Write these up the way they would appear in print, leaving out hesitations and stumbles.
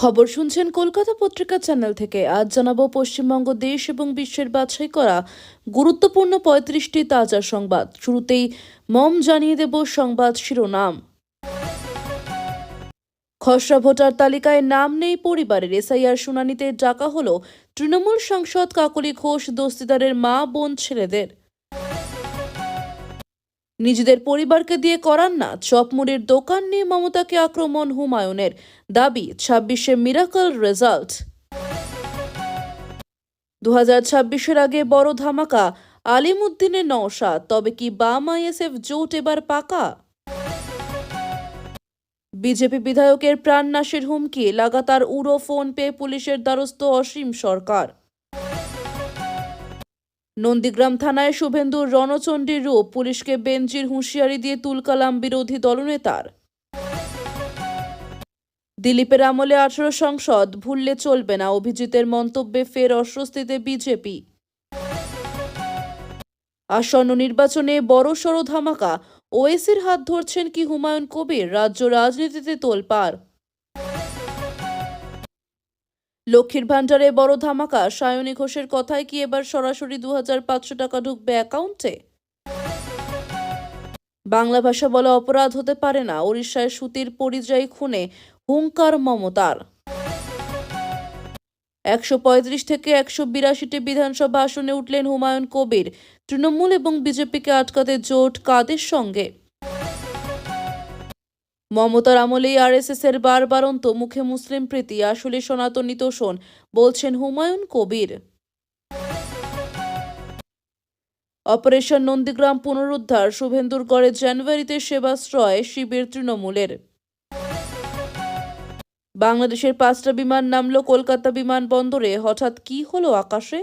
খবর শুনছেন কলকাতা পত্রিকা চ্যানেল থেকে। আজ জানাবো পশ্চিমবঙ্গ দেশ এবং বিশ্বের বাছাই করা গুরুত্বপূর্ণ ৩৫টি তাজা সংবাদ। শুরুতেই জানিয়ে দেব সংবাদ শিরোনাম। খসড়া ভোটার তালিকায় নাম নেই পরিবারের, এসআইআর শুনানিতে ডাকা হলো তৃণমূল সাংসদ কাকলি ঘোষ, দস্তিদারের মা বোন ছেলেদের। নিজেদের পরিবারকে দিয়ে করান না, চপমুড়ির দোকান নিয়ে মমতাকে আক্রমণ হুমায়ুনের, দাবি ২৬শে মিরাকল রেজাল্ট। ২০২৬-এর আগে বড় ধামাকা, আলিমুদ্দিনের নওশাদ, তবে কি বাম আইএসএফ জোট এবার পাকা? বিজেপি বিধায়কের প্রাণনাশের হুমকি, লাগাতার উড়ো ফোন পেয়ে পুলিশের দ্বারস্থ অসীম সরকার। নন্দীগ্রাম থানায় শুভেন্দুর রণচণ্ডীর রূপ, পুলিশকে বেঞ্জির হুঁশিয়ারি দিয়ে তুলকালাম বিরোধী দলনেতার। দিলীপের আমলে ১৮ সংসদ, ভুললে চলবে না, অভিজিতের মন্তব্যে ফের অস্বস্তিতে বিজেপি। আসন্ন নির্বাচনে বড়সড় ধামাকা, ওয়েসির হাত ধরছেন কি হুমায়ুন কবির, রাজ্য রাজনীতিতে তোলপাড়। লক্ষ্মীর ভাণ্ডারে বড় ধামাকা, সায়নী ঘোষের কথায় কি এবার সরাসরি ২৫০০ টাকা ঢুকবে অ্যাকাউন্টে? বাংলা ভাষা বলা অপরাধ হতে পারে না, ওড়িশায় সুতির পরিযায়ী খুনে হুঙ্কার মমতার। ১৩৫ থেকে ১৮২টি বিধানসভা আসনে উঠলেন হুমায়ুন কবির, তৃণমূল এবং বিজেপিকে আটকাতে জোট কাদের সঙ্গে? মমতার আমলেই আরএসএস এর বারবারন্ত মুখে মুসলিম প্রীতি, আসলে সনাতনী তোষণ, বলছেন হুমায়ুন কবির। অপারেশন নন্দীগ্রাম পুনরুদ্ধার, শুভেন্দুর গড়ে জানুয়ারিতে সেবাশ্রয় শিবির তৃণমূলের। বাংলাদেশের ৫টা বিমান নামল কলকাতা বিমানবন্দরে, হঠাৎ কি হলো আকাশে?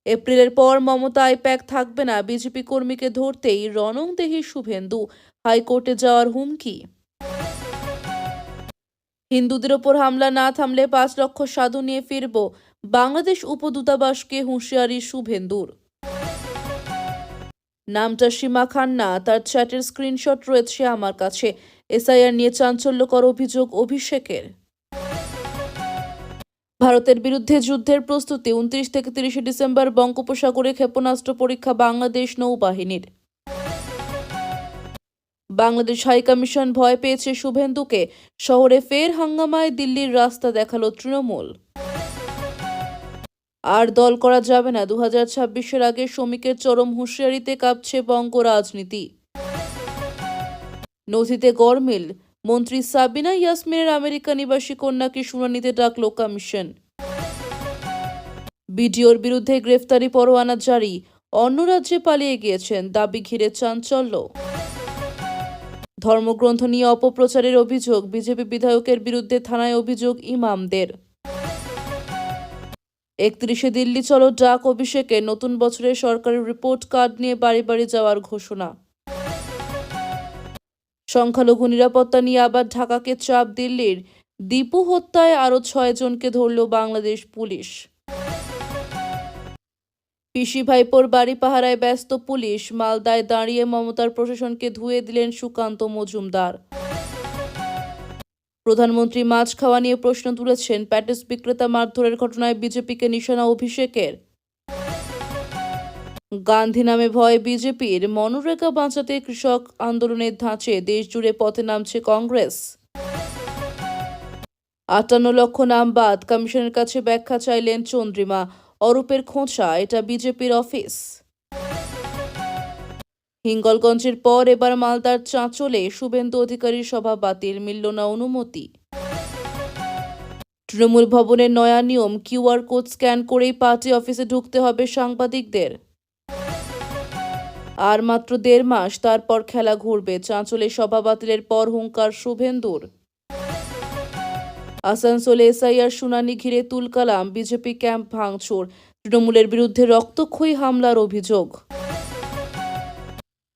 এপ্রিলের পর মমতা আইপ্যাক থাকবে না, বিজেপি কর্মীকে ধরতেই রণংদেহী শুভেন্দু, হাইকোর্টে যাওয়ার হুমকি। হিন্দুদের ওপর হামলা না থামলে ৫ লক্ষ সাধু নিয়ে ফিরব, বাংলাদেশ উপদূতাবাসকে হুঁশিয়ারি শুভেন্দুর। নামটা সীমা খান না, তার চ্যাটের স্ক্রিনশট রয়েছে আমার কাছে। এসআইআর নিয়ে চাঞ্চল্যকর অভিযোগ অভিষেকের। ভারতের বিরুদ্ধে যুদ্ধের প্রস্তুতি, ২৯ থেকে ৩০ ডিসেম্বর বঙ্গোপসাগরে ক্ষেপণাস্ত্র পরীক্ষা বাংলাদেশ নৌবাহিনীর। বাংলাদেশ হাইকমিশন ভয় পেয়েছে শুভেন্দুকে, শহরে ফের হাঙ্গামায় দিল্লির রাস্তা দেখালো তৃণমূল। আর দল করা যাবে না, ২০২৬-এর আগে শ্রমিকের চরম হুঁশিয়ারিতে কাঁপছে বঙ্গ রাজনীতি। নথিতে গরমিল, মন্ত্রী সাবিনা ইয়াসমিনের আমেরিকা নিবাসী কন্যাকে শুনানিতে ডাকল কমিশন। বিডিওর বিরুদ্ধে গ্রেফতারি পরোয়ানা জারি, অন্য রাজ্যে পালিয়ে গিয়েছেন, দাবি ঘিরে চাঞ্চল্য। ধর্মগ্রন্থ নিয়ে অপপ্রচারের অভিযোগ, বিজেপি বিধায়কের বিরুদ্ধে থানায় অভিযোগ ইমামদের। ৩১শে দিল্লি চলো ডাক অভিষেকে, নতুন বছরের সরকারি রিপোর্ট কার্ড নিয়ে বাড়ি বাড়ি যাওয়ার ঘোষণা। সংখ্যালঘু নিরাপত্তা নিয়ে আবার ঢাকাকে চাপ দিল্লির, দীপু হত্যায় আরও ৬ জনকে ধরল বাংলাদেশ পুলিশ। পিসি ভাইপোর বাড়ি পাহারায় ব্যস্ত পুলিশ, মালদায় দাঁড়িয়ে মমতার প্রশাসনকে ধুয়ে দিলেন সুকান্ত মজুমদার। প্রধানমন্ত্রী মাছ খাওয়া নিয়ে প্রশ্ন তুলেছেন, প্যাটিস বিক্রেতা মারধরের ঘটনায় বিজেপিকে নিশানা অভিষেকের। গান্ধী নামে ভয় বিজেপির, মনরেগা বাঁচাতে কৃষক আন্দোলনের ধাঁচে দেশজুড়ে পথে নামছে কংগ্রেস। ৫৮ লক্ষ নাম বাদ, কমিশনের কাছে ব্যাখ্যা চাইলেন চন্দ্রিমা, অরূপের খোঁচা, এটা বিজেপির অফিস। হিঙ্গলগঞ্জের পর এবার মালদার চাঁচলে শুভেন্দু অধিকারীর সভা বাতিল, মিলল না অনুমতি। তৃণমূল ভবনের নয়া নিয়ম, কিউআর কোড স্ক্যান করেই পার্টি অফিসে ঢুকতে হবে সাংবাদিকদের। আর মাত্র ১.৫ মাস, তারপর খেলা ঘুরবে, চাঁচলে সভা বাতিলের পর হুঙ্কার শুভেন্দুর। আসানসোলে এসআইআর শুনানি ঘিরে তুলকালাম, বিজেপি ক্যাম্প ভাঙচুর, তৃণমূলের বিরুদ্ধে রক্তক্ষয়ী হামলার অভিযোগ।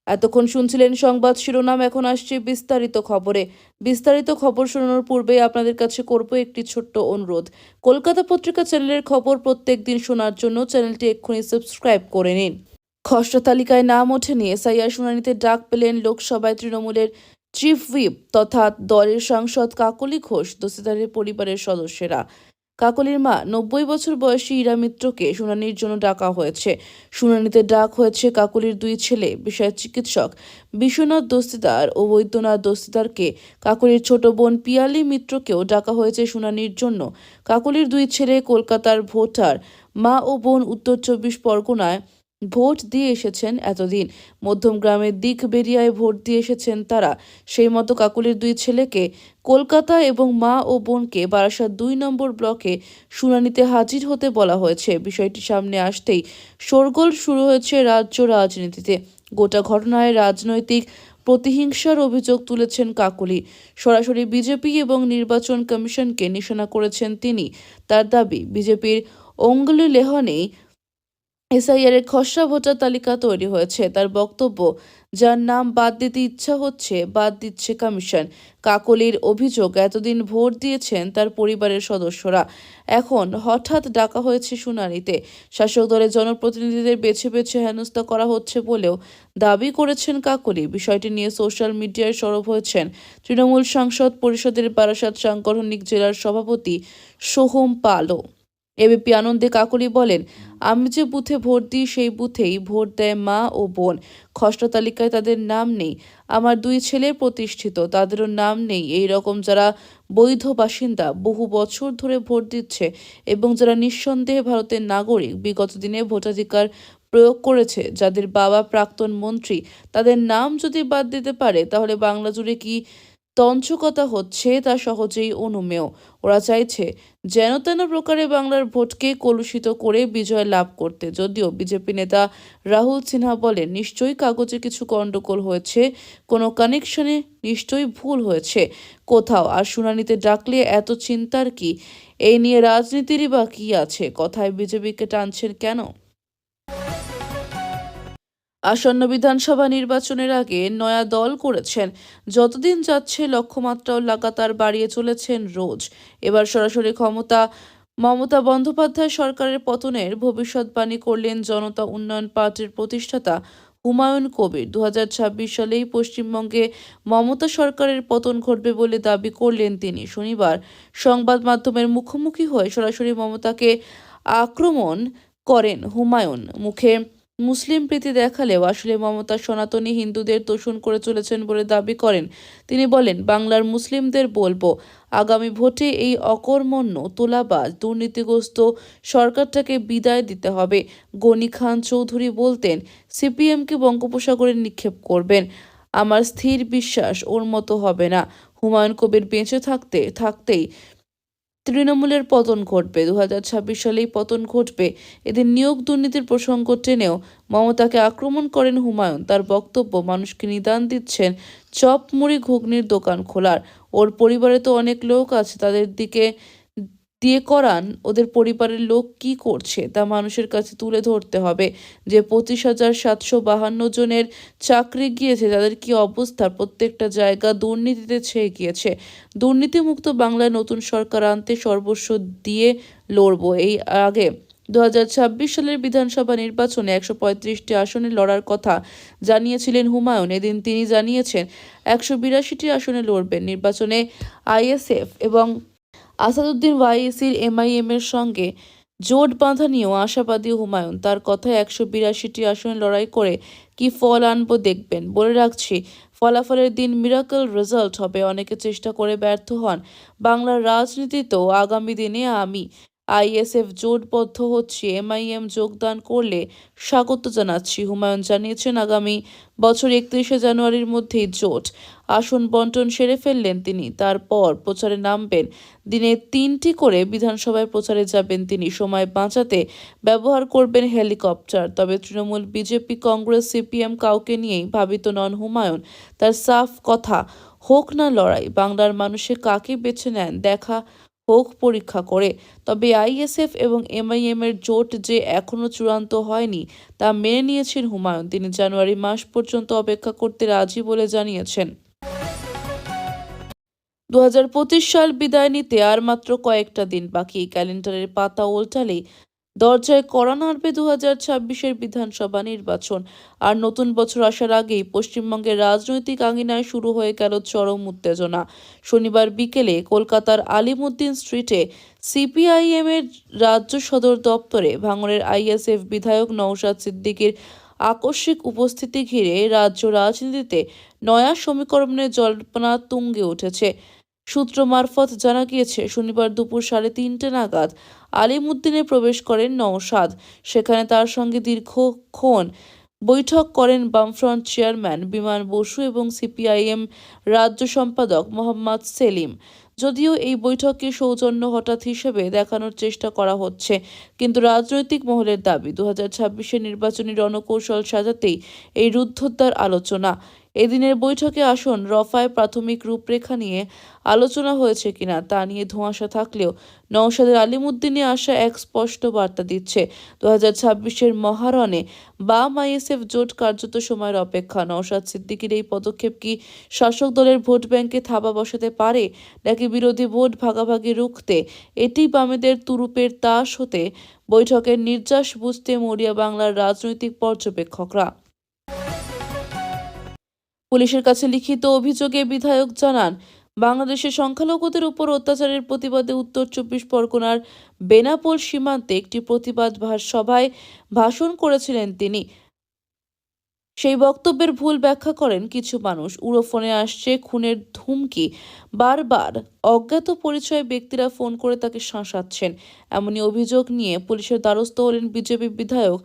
এতক্ষণ শুনছিলেন সংবাদ শিরোনাম, এখন আসছে বিস্তারিত খবরে। বিস্তারিত খবর শোনানোর পূর্বে আপনাদের কাছে করব একটি ছোট্ট অনুরোধ। কলকাতা পত্রিকা চ্যানেলের খবর প্রত্যেক দিন শোনার জন্য চ্যানেলটি এক্ষুনি সাবস্ক্রাইব করে নিন। খসড়া তালিকায় নাম ওঠেনি, এসআইআর শুনানিতে ডাক পেলেন লোকসভায় তৃণমূলের চিফ হুইপ তথা দলের সাংসদ কাকলি ঘোষ দস্তিদারের পরিবারের সদস্যরা। কাকলির মা ৯০ বছর বয়সী ইরা মিত্রকে শুনানির জন্য ডাকা হয়েছে। শুনানিতে ডাক হয়েছে কাকলির দুই ছেলে, বিষয়ের চিকিৎসক বিশ্বনাথ দস্তিদার ও বৈদ্যনাথ দস্তিদারকে। কাকলির ছোট বোন পিয়ালি মিত্রকেও ডাকা হয়েছে শুনানির জন্য। কাকলির দুই ছেলে কলকাতার ভোটার। মা ও বোন উত্তর ২৪ পরগনায় ভোট দিয়ে এসেছেন এতদিন। মধ্যমগ্রামের দিকবেরিয়ায় ভোট দিয়ে এসেছেন তারা। সেই মতো কাকলির দুই ছেলেকে কলকাতা এবং মা ও বোনকে বারাসাত ২ নম্বর ব্লকে শুনানিতে হাজির হতে বলা হয়েছে। বিষয়টি সামনে আসতেই শোরগোল শুরু হয়েছে রাজ্য রাজনীতিতে। গোটা ঘটনায় রাজনৈতিক প্রতিহিংসার অভিযোগ তুলেছেন কাকলি। সরাসরি বিজেপি এবং নির্বাচন কমিশনকে নিশানা করেছেন তিনি। তার দাবি, বিজেপির অঙ্গুলি লেহনেই এসআইআর এর খসড়া ভোটার তালিকা তৈরি হয়েছে। তার বক্তব্য, যার নাম বাদ দিতে ইচ্ছা হচ্ছে বাদ দিচ্ছে কমিশন। কাকলির অভিযোগ, এতদিন ভোট দিয়েছেন তার পরিবারের সদস্যরা, এখন হঠাৎ ডাকা হয়েছে শুনানিতে। শাসক দলের জনপ্রতিনিধিদের বেছে বেছে হেনস্থা করা হচ্ছে বলেও দাবি করেছেন কাকলি। বিষয়টি নিয়ে সোশ্যাল মিডিয়ায় সরব হয়েছেন তৃণমূল সাংসদ পরিষদের বারাসাত সাংগঠনিক জেলার সভাপতি সোহম পালও। এবিপি আনন্দে কাকলি বলেন, আমি যে বুথে ভোট দিই সেই বুথেই ভোট দেয় মা ও বোন। খসড়া তালিকায় তাদের নাম নেই। আমার দুই ছেলে প্রতিষ্ঠিত, তাদেরও নাম নেই। এই রকম যারা বৈধ বাসিন্দা, বহু বছর ধরে ভোট দিচ্ছে এবং যারা নিঃসন্দেহে ভারতের নাগরিক, বিগত দিনে ভোটাধিকার প্রয়োগ করেছে, যাদের বাবা প্রাক্তন মন্ত্রী, তাদের নাম যদি বাদ দিতে পারে তাহলে বাংলা জুড়ে কি তঞ্চকতা হচ্ছে তা সহজেই অনুমেয়। ওরা চাইছে যেন তেন প্রকারে বাংলার ভোটকে কলুষিত করে বিজয় লাভ করতে। যদিও বিজেপি নেতা রাহুল সিনহা বলেন, নিশ্চয়ই কাগজে কিছু গন্ডগোল হয়েছে, কোনো কানেকশনে নিশ্চয়ই ভুল হয়েছে কোথাও। আর শুনানিতে ডাকলে এত চিন্তার কি? এই নিয়ে রাজনীতিরই বা কি আছে? কথায় বিজেপিকে টানছেন কেন? আসন্ন বিধানসভা নির্বাচনের আগে নয়া দল করেছেন। যতদিন যাচ্ছে লক্ষ্যমাত্রাও লাগাতার বাড়িয়ে চলেছেন রোজ। এবার সরাসরি মমতা বন্দ্যোপাধ্যায় সরকারের পতনের ভবিষ্যৎবাণী করলেন জনতা উন্নয়ন পার্টির প্রতিষ্ঠাতা হুমায়ুন কবির। ২০২৬ সালেই পশ্চিমবঙ্গে মমতা সরকারের পতন ঘটবে বলে দাবি করলেন তিনি। শনিবার সংবাদ মাধ্যমের মুখোমুখি হয়ে সরাসরি মমতাকে আক্রমণ করেন হুমায়ুন। মুখে মুসলিম প্রীতি দেখালেও আসলে মমতা সনাতনী হিন্দুদের তোষণ করে চলেছেন বলে দাবি করেন তিনি। বলেন, বাংলার মুসলিমদের বলবো, আগামী ভোটে এই অকর্মণ্য, তোলাবাজ, দুর্নীতিগ্রস্ত সরকারটাকে বিদায় দিতে হবে। গনি খান চৌধুরী বলতেন, সিপিএমকে বঙ্গোপসাগরে নিক্ষেপ করবেন। আমার স্থির বিশ্বাস ওর মতো হবে না। হুমায়ুন কবির বেঁচে থাকতেই তৃণমূলের পতন ঘটবে। ২০২৬ সালেই পতন ঘটবে। এদের নিয়োগ দুর্নীতির প্রসঙ্গ টেনেও মমতাকে আক্রমণ করেন হুমায়ুন। তার বক্তব্য, মানুষকে নিদান দিচ্ছেন চপ মুড়ি ঘুগনির দোকান খোলার। ওর পরিবারে তো অনেক লোক আছে, তাদের দিকে দিয়ে করান। ওদের পরিবারের লোক কি করছে তা মানুষের কাছে তুলে ধরতে হবে। যে ২৫,৭৫২ জনের চাকরি গিয়েছে, তাদের কি অবস্থা? প্রত্যেকটা জায়গা দুর্নীতিতে ছেয়ে গিয়েছে। দুর্নীতিমুক্ত বাংলায় নতুন সরকার আনতে সর্বস্ব দিয়ে লড়বো। এই আগে ২০২৬ সালের বিধানসভা নির্বাচনে ১৩৫টি আসনে লড়ার কথা জানিয়েছিলেন হুমায়ুন। এদিন তিনি জানিয়েছেন ১৮২টি আসনে লড়বেন। নির্বাচনে আইএসএফ এবং আসাদুদ্দিন ওয়াইসির এমআইএম এর সঙ্গে জোট বাঁধা নিয়েও আশাবাদী হুমায়ুন। তার কথায় ১৮২টি আসনে লড়াই করে কি ফল আনবো দেখবেন। বলে রাখছি, ফলাফলের দিন মিরাকল রেজাল্ট হবে। অনেকে চেষ্টা করে ব্যর্থ হন। বাংলার রাজনীতিতেও আগামী দিনে আমি আইএসএফ জোটবদ্ধ হচ্ছি, এমআইএম যোগদান করলে স্বাগত জানাচ্ছি। হুমায়ুন জানিয়েছেন, আগামী বছর ৩১শে জানুয়ারির মধ্যেই জোট আসন বন্টন সেরে ফেললেন তিনি। তারপর প্রচারে নামবেন। দিনে ৩টি করে বিধানসভায় প্রচারে যাবেন তিনি। সময় বাঁচাতে ব্যবহার করবেন হেলিকপ্টার। তবে তৃণমূল, বিজেপি, কংগ্রেস, সিপিএম কাউকে নিয়েই ভাবিত নন হুমায়ুন। তার সাফ কথা, হোক না লড়াই, বাংলার মানুষে কাকে বেছে নেন দেখা হোক পরীক্ষা করে। তবে আইএসএফ এবং এমআইএম এর জোট যে এখনো চূড়ান্ত হয়নি তা মেনে নিয়েছেন হুমায়ুন। তিনি জানুয়ারি মাস পর্যন্ত অপেক্ষা করতে রাজি বলে জানিয়েছেন। ২০২৫ সাল বিদায় নিতে আর মাত্র কয়েকটা দিন বাকি। ক্যালেন্ডারের পাতা উল্টালেই দরজায় কড়া নাড়বে 2026-এর বিধানসভা নির্বাচন। আর নতুন বছর আসার আগেই পশ্চিমবঙ্গের রাজনৈতিক আঙিনায় শুরু হয়ে গেল চরম উত্তেজনা। শনিবার বিকেলে কলকাতার আলিমুদ্দিন স্ট্রিটে সিপিআইএম এর রাজ্য সদর দপ্তরে ভাঙড়ের আইএসএফ বিধায়ক নওশাদ সিদ্দিকীর আকস্মিক উপস্থিতি ঘিরে রাজ্য রাজনীতিতে নয়া সমীকরণের জল্পনা তুঙ্গে উঠেছে। সূত্র মারফত জানা গিয়েছে, শনিবার দুপুর 3:30 নাগাদ আলিমুদ্দিনে প্রবেশ করেন নওশাদ। সেখানে তার সঙ্গে দীর্ঘক্ষণ বৈঠক করেন বামফ্রন্ট চেয়ারম্যান বিমান বসু এবং সিপিআইএম রাজ্য সম্পাদক মোহাম্মদ সেলিম। যদিও এই বৈঠককে সৌজন্য হঠাৎ হিসেবে দেখানোর চেষ্টা করা হচ্ছে, কিন্তু রাজনৈতিক মহলের দাবি 2026-এর নির্বাচনী রণকৌশল সাজাতেই এই রুদ্ধদ্বার আলোচনা। এদিনের বৈঠকে আসন রফায় প্রাথমিক রূপরেখা নিয়ে আলোচনা হয়েছে কিনা তা নিয়ে ধোঁয়াশা থাকলেও নওশাদের আলিমুদ্দিনে আসা এক স্পষ্ট বার্তা দিচ্ছে, 2026-এর মহারণে বাম আইএসএফ জোট কার্যত সময়ের অপেক্ষা। নওশাদ সিদ্দিকীর এই পদক্ষেপ কি শাসক দলের ভোট ব্যাংকে থাবা বসাতে পারে, নাকি বিরোধী ভোট ভাগাভাগি রুখতে এটি বামেদের তুরুপের তাস হতে বৈঠকের নির্যাস বুঝতে মরিয়া বাংলার রাজনৈতিক পর্যবেক্ষকরা। পুলিশের কাছে লিখিত অভিযোগে বিধায়ক জানান, বাংলাদেশের সংখ্যালঘুদের উপর অত্যাচারের প্রতিবাদে উত্তর 24 পরগনার বেনাপোল সীমান্তে একটি প্রতিবাদ সভায় ভাষণ করেছিলেন তিনি। সেই বক্তব্যের ভুল ব্যাখ্যা করেন কিছু মানুষ। উড়োফোনে আসছে খুনের ধুমকি, বারবার অজ্ঞাত পরিচয় ব্যক্তিরা ফোন করে তাকে শাসাচ্ছেন, এমনই অভিযোগ নিয়ে পুলিশের দ্বারস্থ হলেন বিজেপি বিধায়ক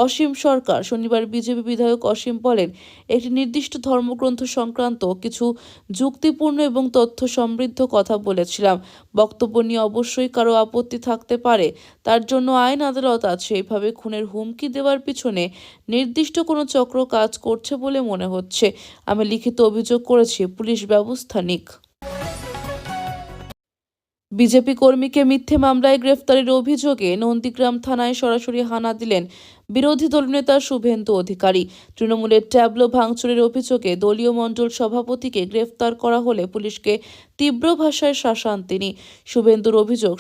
অসীম সরকার। শনিবার বিজেপি বিধায়ক অসীম বলেন, একটি নির্দিষ্ট ধর্মগ্রন্থ সংক্রান্ত কিছু যুক্তিপূর্ণ এবং তথ্য সমৃদ্ধ কথা বলেছিলাম। বক্তব্য নিয়ে অবশ্যই কারো আপত্তি থাকতে পারে, তার জন্য আইন আদালত আছে। এইভাবে খুনের হুমকি দেওয়ার পিছনে নির্দিষ্ট কোনো চক্র কাজ করছে বলে মনে হচ্ছে। আমি লিখিত অভিযোগ করেছি, পুলিশ ব্যবস্থা নিক। বিজেপি কর্মীকে মিথ্যে মামলায় গ্রেফতারের অভিযোগে নন্দীগ্রাম থানায় সরাসরি হানা দিলেন বিরোধী দলনেতা শুভেন্দু অধিকারী। তৃণমূলের ট্যাবলো ভাঙচুরের অভিযোগে দলীয় মণ্ডল সভাপতিকে গ্রেফতার করা হলে পুলিশকে তীব্র ভাষায় শাসান তিনি। শুভেন্দুর অভিযোগ,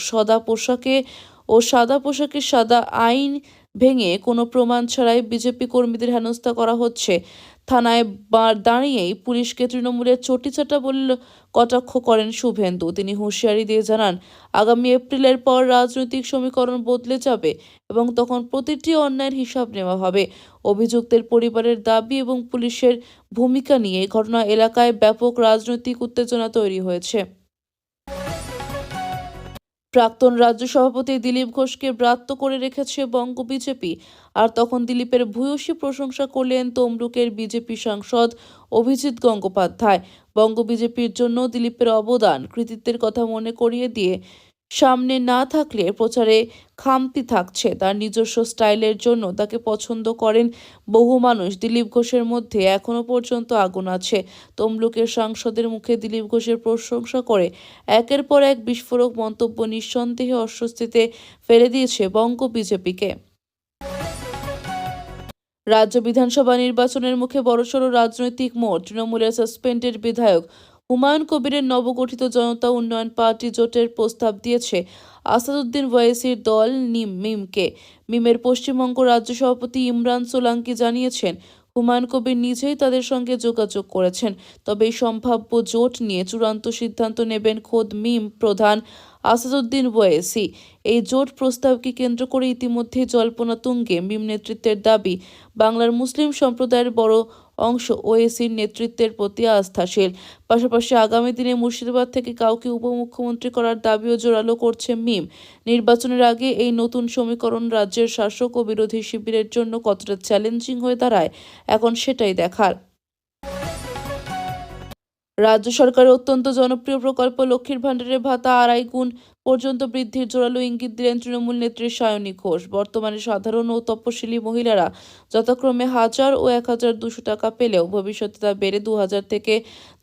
সাদা পোশাকে সাদা আইন ভেঙে কোনো প্রমাণ ছাড়াই বিজেপি কর্মীদের হেনস্থা করা হচ্ছে। থানায় দাঁড়িয়েই পুলিশকে তৃণমূলের চটিচাটা বলে কটাক্ষ করেন শুভেন্দু। তিনি হুঁশিয়ারি দিয়ে জানান, আগামী এপ্রিলের পর রাজনৈতিক সমীকরণ বদলে যাবে এবং তখন প্রতিটি অন্যায়ের হিসাব নেওয়া হবে। অভিযুক্তের পরিবারের দাবি এবং পুলিশের ভূমিকা নিয়ে ঘটনা এলাকায় ব্যাপক রাজনৈতিক উত্তেজনা তৈরি হয়েছে। প্রাক্তন রাজ্য সভাপতি দিলীপ ঘোষকে ব্রাত্য করে রেখেছে বঙ্গ বিজেপি। আর তখন দিলীপের ভূয়সী প্রশংসা করলেন তমলুকের বিজেপি সাংসদ অভিজিৎ গঙ্গোপাধ্যায়। বঙ্গ বিজেপির জন্য দিলীপের অবদান, কৃতিত্বের কথা মনে করিয়ে দিয়ে সামনে না থাকলে প্রচারে খামতি থাকছে। তার নিজস্ব স্টাইলের জন্য তাকে পছন্দ করেন বহু মানুষ। দিলীপ ঘোষের মধ্যে এখনো পর্যন্ত আগুন আছে। তমলুকের সাংসদের মুখে দিলীপ ঘোষের প্রশংসা করে একের পর এক বিস্ফোরক মন্তব্য নিঃসন্দেহে অস্বস্তিতে ফেলে দিয়েছে বঙ্গ বিজেপিকে। রাজ্য বিধানসভা নির্বাচনের মুখে বড়সড় রাজনৈতিক মোড়। তৃণমূলের সাসপেন্ডেড বিধায়ক হুমায়ুন কবিরের নবগঠিত জনতা উন্নয়ন পার্টি জোটের প্রস্তাব দিয়েছে আসাদুদ্দিন ওয়াইসির দল মিমকে। মিমের পশ্চিমবঙ্গ রাজ্য সভাপতি ইমরান সোলাঙ্কি জানিয়েছেন, হুমায়ুন কবির নিজেই তাদের সঙ্গে যোগাযোগ করেছেন। তবে এই সম্ভাব্য জোট নিয়ে চূড়ান্ত সিদ্ধান্ত নেবেন খোদ মিম প্রধান আসাদুদ্দিন ওয়াইসি। এই জোট প্রস্তাবকে কেন্দ্র করে ইতিমধ্যেই জল্পনা তুঙ্গে। মিম নেতৃত্বের দাবি, বাংলার মুসলিম সম্প্রদায়ের বড় অংশ ওয়েসির নেতৃত্বের প্রতি আস্থাশীল। পাশাপাশি আগামী দিনে মুর্শিদাবাদ থেকে কাউকে উপমুখ্যমন্ত্রী করার দাবিও জোরালো করছে মিম। নির্বাচনের আগে এই নতুন সমীকরণ রাজ্যের শাসক ও বিরোধী শিবিরের জন্য কতটা চ্যালেঞ্জিং হয়ে দাঁড়ায়, এখন সেটাই দেখার। রাজ্য সরকারের অত্যন্ত জনপ্রিয় প্রকল্প লক্ষ্মীর ভাণ্ডারের ভাতা 2.5 গুণ পর্যন্ত বৃদ্ধির জোরালো ইঙ্গিত দিলেন তৃণমূল নেত্রী সায়নী ঘোষ। বর্তমানে সাধারণ ও তপশিলি মহিলারা যথাক্রমে 1000 ও 1200 টাকা পেলেও ভবিষ্যতে তা বেড়ে 2000 থেকে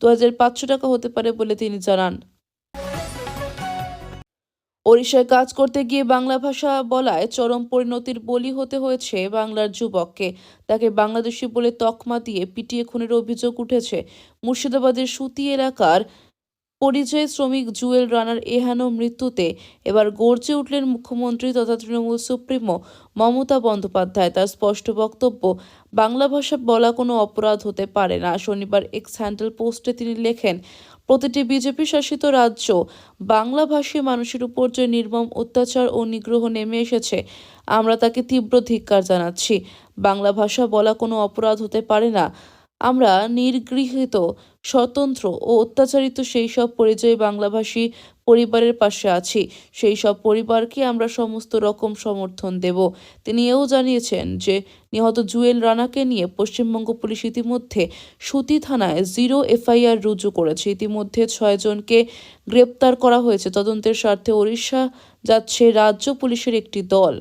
2500 টাকা হতে পারে বলে তিনি জানান। ওড়িশায় কাজ করতে গিয়ে বাংলা ভাষা বলায় চরম পরিণতির বলি হতে হয়েছে বাংলার যুবককে। তাকে বাংলাদেশি বলে তকমা দিয়ে পিটিয়ে খুনের অভিযোগ উঠেছে মুর্শিদাবাদের সুতি এলাকার পরিযায়ী শ্রমিক জুয়েল রানার এহেন মৃত্যুতে এবার গর্জে উঠলেন মুখ্যমন্ত্রী তথা তৃণমূল সুপ্রিমো মমতা বন্দ্যোপাধ্যায়। তার স্পষ্ট বক্তব্য, বাংলা ভাষা বলা কোনো অপরাধ হতে পারে না। শনিবার এক্স হ্যান্ডেল পোস্টে তিনি লেখেন, প্রতিটি বিজেপি শাসিত রাজ্য বাংলাভাষী মানুষের উপর যে নির্মম অত্যাচার ও নিগ্রহ নেমে এসেছে, আমরা তাকে তীব্র ধিক্কার জানাচ্ছি। বাংলা ভাষা বলা কোনো অপরাধ হতে পারে না। আমরা নিগৃহীত, স্বতন্ত্র ও অত্যাচারিত সেই সব পরিযায়ী বাংলাভাষী পরিবারের পাশে আছি। সেই সব পরিবারকে আমরা সমস্ত রকম সমর্থন দেব। তিনি এও জানিয়েছেন যে নিহত জুয়েল রানাকে নিয়ে পশ্চিমবঙ্গ পুলিশ ইতিমধ্যে সুতি থানায় 0 এফআইআর রুজু করেছে। ইতিমধ্যে 6 জনকে গ্রেপ্তার করা হয়েছে। তদন্তের স্বার্থে ওড়িশা যাচ্ছে রাজ্য পুলিশের একটি দল।